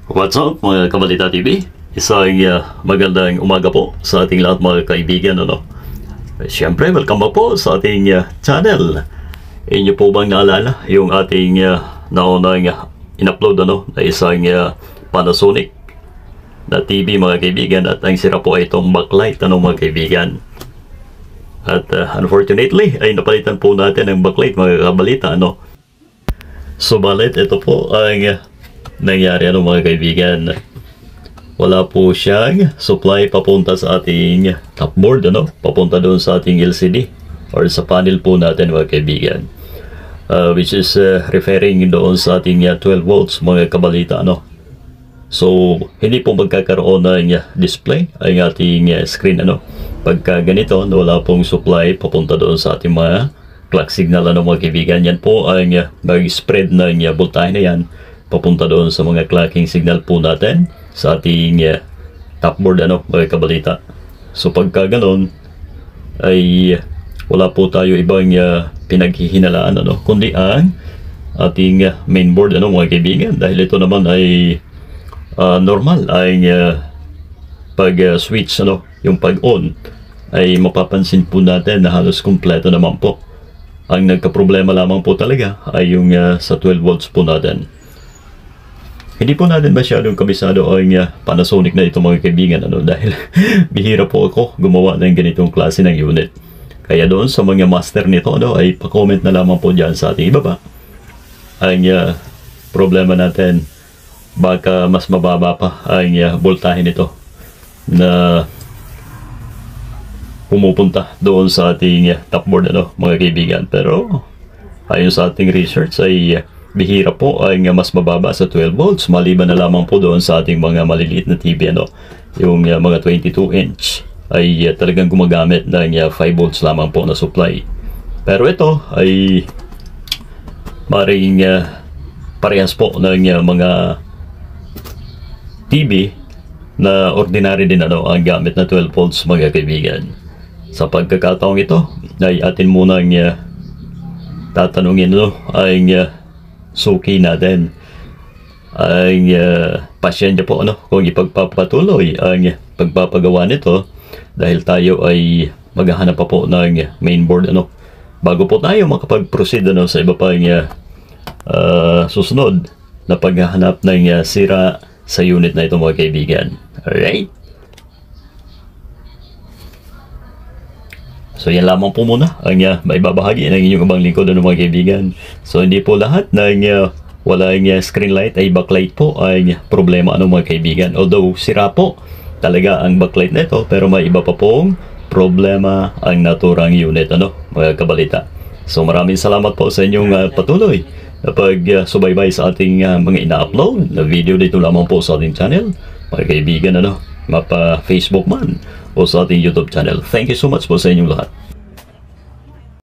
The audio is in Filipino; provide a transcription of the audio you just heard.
What's up mga Kabalita TV? Isang magandang umaga po sa ating lahat mga kaibigan. Siyempre, welcome back po sa ating channel. Inyo po bang naalala yung ating naunang in-upload na isang Panasonic na TV mga kaibigan, at ang sira po ay itong backlight mga kaibigan. At unfortunately ay napalitan po natin ang backlight mga Kabalita. Subalit ito po ang nangyari mga kaibigan. Wala po siyang supply papunta sa ating topboard, papunta doon sa ating LCD or sa panel po natin mga kaibigan, which is referring doon sa ating 12 volts mga Kabalita. So hindi po magkakaroon ng display ang ating screen pagka ganito wala pong supply papunta doon sa ating mga clock signal mga kaibigan. Yan po ang mag-spread ng voltahe na yan papunta doon sa mga clocking signal po natin sa ating topboard mga Kabalita. So pagka ganon ay wala po tayo ibang pinaghihinalaan kundi ang ating mainboard mga kaibigan, dahil ito naman ay normal ang pag switch yung pag on ay mapapansin po natin na halos kumpleto naman po. Ang nagka-problema lamang po talaga ay yung sa 12 volts po natin. Hindi po natin masyadong kabisado ang Panasonic na ito mga kaibigan dahil bihira po ako gumawa ng ganitong klase ng unit. Kaya doon sa mga master nito ay pa-comment na lamang po dyan sa ating ibaba ang problema natin. Baka mas mababa pa ang voltahe nito na pumupunta doon sa ating topboard mga kaibigan. Pero ayon sa ating research ay bihira po ang mas mababa sa 12 volts, maliban na lamang po doon sa ating mga maliliit na TV yung mga 22 inch ay talagang gumagamit ng 5 volts lamang po na supply. Pero ito ay maring parehas po ng mga TV na ordinary din ang gamit na 12 volts mga kaibigan. Sa pagkakataong ito ay atin munang tatanungin ang suki natin, ang pasyensya po kung ipagpapatuloy ang pagpapagawa nito, dahil tayo ay maghahanap pa po ng mainboard bago po tayo makapag-proceed sa iba pang susunod na paghahanap ng sira sa unit na ito mga kaibigan. Alright? So yan lamang po muna ang maibabahagi ng inyong ibang lingkod mga kaibigan. So hindi po lahat ng walang screen light ay backlight po ay problema mga kaibigan. Although sira po talaga ang backlight na ito, pero may iba pa pong problema ang naturang unit mga Kabalita. So maraming salamat po sa inyong patuloy na pagsubaybay sa ating mga ina-upload na video dito lamang po sa ating channel mga kaibigan, mapa Facebook man o sa ating YouTube channel. Thank you so much po sa inyong lahat.